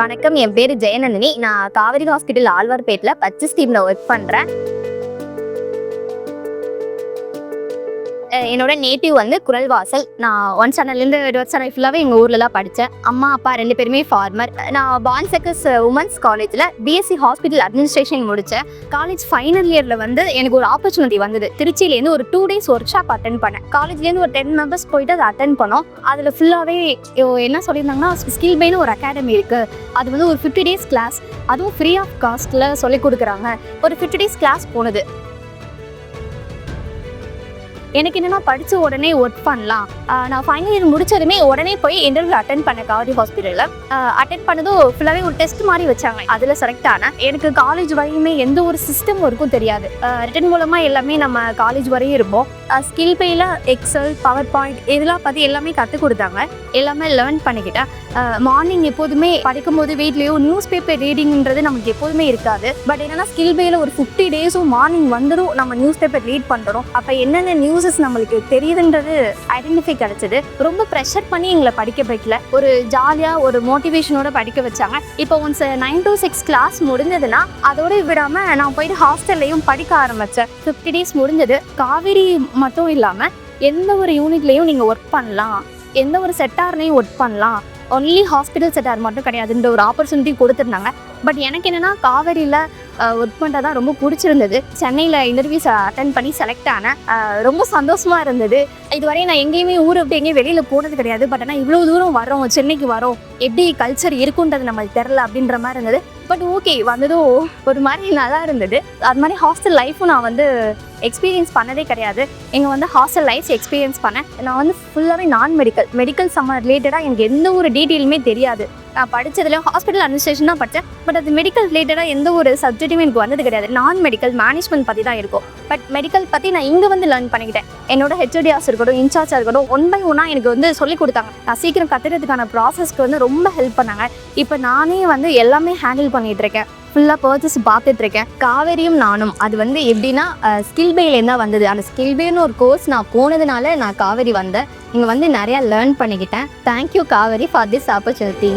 வணக்கம். என் பேரு ஜெயநந்தினி. நான் காவேரி ஹாஸ்பிட்டல் ஆழ்வார்பேட்ல பர்ச்சேஸ் டீம்ல ஒர்க் பண்றேன். என்னோட நேட்டிவ் வந்து குரல்வாசல். நான் 1 ஸ்டாண்டர்ட்லேருந்து 12th ஸ்டாண்டர்ட் ஃபுல்லாகவே எங்கள் ஊர்லலாம் படித்தேன். அம்மா அப்பா 2 பேருமே ஃபார்மர். நான் பான்செகஸ் உமன்ஸ் காலேஜில் பிஎஸ்சி ஹாஸ்பிட்டல் அட்மினிஸ்ட்ரேஷன் முடித்தேன். காலேஜ் ஃபைனல் இயரில் வந்து எனக்கு ஒரு ஆப்பர்ச்சுனிட்டி வந்தது. திருச்சியிலேருந்து ஒரு 2 days ஒர்க் ஷாப் அட்டென்ட் பண்ணேன். காலேஜ்லேருந்து ஒரு 10 members போயிட்டு அதை அட்டென்ட் பண்ணோம். அதில் ஃபுல்லாகவே என்ன சொல்லியிருந்தாங்கன்னா, ஸ்கில் பேன்னு ஒரு அகாடமி இருக்குது. அது வந்து ஒரு 50 days கிளாஸ், அதுவும் ஃப்ரீ ஆஃப் காஸ்ட்டில் சொல்லிக் கொடுக்குறாங்க. ஒரு 50 days கிளாஸ் போனது. எனக்கு என்னென்னா படித்த உடனே ஒர்க் பண்ணலாம். நான் ஃபைனல் இயர் முடிச்சதுமே உடனே போய் இன்டர்வியூ அட்டென்ட் பண்ணேன் காவேரி ஹாஸ்பிட்டலில். அட்டென்ட் பண்ணதும் ஃபுல்லாகவே ஒரு டெஸ்ட் மாதிரி வச்சாங்க. அதில் செலக்ட் ஆனேன். எனக்கு காலேஜ் வரையுமே எந்த ஒரு சிஸ்டம் ஒர்க்கும் தெரியாது. ரிட்டன் மூலமாக எல்லாமே நம்ம காலேஜ் வரையும் இருப்போம். ஸ்கில் பேயில் எக்ஸல், பவர் பாயிண்ட் இதெல்லாம் பற்றி எல்லாமே கற்றுக் கொடுத்தாங்க. எல்லாமே லேர்ன் பண்ணிக்கிட்டேன். மார்னிங் எப்போதுமே படிக்கும்போது வீட்லேயோ நியூஸ் பேப்பர் ரீடிங்கிறது நமக்கு எப்போதுமே இருக்காது. பட் என்னென்னா ஸ்கில் பேயில் ஒரு 50 days மார்னிங் வந்துடும் நம்ம நியூஸ் பேப்பர் ரீட் பண்ணுறோம். அப்போ என்னென்ன நியூஸஸ் நம்மளுக்கு தெரியுதுன்றது ஐடென்டிஃபை கிடைச்சது. ரொம்ப ப்ரெஷர் பண்ணி எங்களை படிக்க வைக்கல. ஒரு ஜாலியாக ஒரு மோட்டிவேஷனோட படிக்க வச்சாங்க. இப்போ ஒன்ஸ் 9 to 6 கிளாஸ் முடிஞ்சதுன்னா அதோட விடாமல் நான் போயிட்டு ஹாஸ்டல்லையும் படிக்க ஆரம்பித்தேன். 50 days முடிஞ்சது. காவேரி மட்டும் இல்லாமல் எந்த ஒரு யூனிட்லேயும் நீங்கள் ஒர்க் பண்ணலாம், எந்த ஒரு செக்டார்லையும் ஒர்க் பண்ணலாம். ஒன்லி ஹாஸ்பிட்டல் செக்டார் மட்டும் கிடையாதுன்ற ஒரு ஆப்பர்ச்சுனிட்டி கொடுத்துருந்தாங்க. பட் எனக்கு என்னென்னா காவேரியில் ஒர்க் பண்ணுறது தான் ரொம்ப பிடிச்சிருந்தது. சென்னையில் இன்டர்வியூஸ் அட்டென்ட் பண்ணி செலக்ட் ஆனேன். ரொம்ப சந்தோஷமாக இருந்தது. இதுவரை நான் எங்கேயுமே ஊரை விட்டு எங்கேயும் வெளியில் போனது கிடையாது. பட் ஆனால் இவ்வளோ தூரம் வரோம், சென்னைக்கு வரோம், எப்படி கல்ச்சர் இருக்குன்றது நம்மளுக்கு தெரில அப்படின்ற மாதிரி இருந்தது. பட் ஓகே, வந்ததும் ஒரு மாதிரி நல்லா இருந்தது. அது மாதிரி ஹாஸ்டல் லைஃப்பும் நான் வந்து எக்ஸ்பீரியன்ஸ் பண்ணதே கிடையாது. எங்கள் வந்து ஹாஸ்டல் லைஃப் எக்ஸ்பீரியன்ஸ் பண்ணேன். நான் வந்து ஃபுல்லாகவே மெடிக்கல் ரிலேட்டடாக எனக்கு எந்த ஒரு டீட்டெயிலுமே தெரியாது. நான் படித்ததில் ஹாஸ்பிட்டல் அட்மினிஸ்ட்ரேஷன் தான் படித்தேன். பட் அது மெடிக்கல் ரிலேட்டடாக எந்த ஒரு சப்ஜெக்ட்டுமே எனக்கு வந்தது கிடையாது. மெடிக்கல் மேனேஜ்மெண்ட் பற்றி தான் இருக்கும். பட் மெடிக்கல் பற்றி நான் இங்கே வந்து லேர்ன் பண்ணிக்கிட்டேன். என்னோட ஹெச்ஓடியாஸ் இருக்கட்டும், இன்சார்ஜாக இருக்கட்டும், 1 by 1 எனக்கு வந்து சொல்லிக் கொடுத்தாங்க. நான் சீக்கிரம் கற்றுக்கிறதுக்கான ப்ராசஸ்க்கு வந்து ரொம்ப ஹெல்ப் பண்ணாங்க. இப்போ நானே வந்து எல்லாமே ஹேண்டில் பண்ணிகிட்ருக்கேன். ஃபுல்லாக பர்ச்சேஸ் பார்த்துட்ருக்கேன். காவேரியும் நானும் அது வந்து எப்படின்னா ஸ்கில் பேலேருந்து தான் வந்தது. அந்த ஸ்கில் பேன்னு ஒரு கோர்ஸ் நான் போனதுனால நான் காவேரி வந்தேன். இங்கே வந்து நிறையா லேர்ன் பண்ணிக்கிட்டேன். Thank you Kaveri for this opportunity.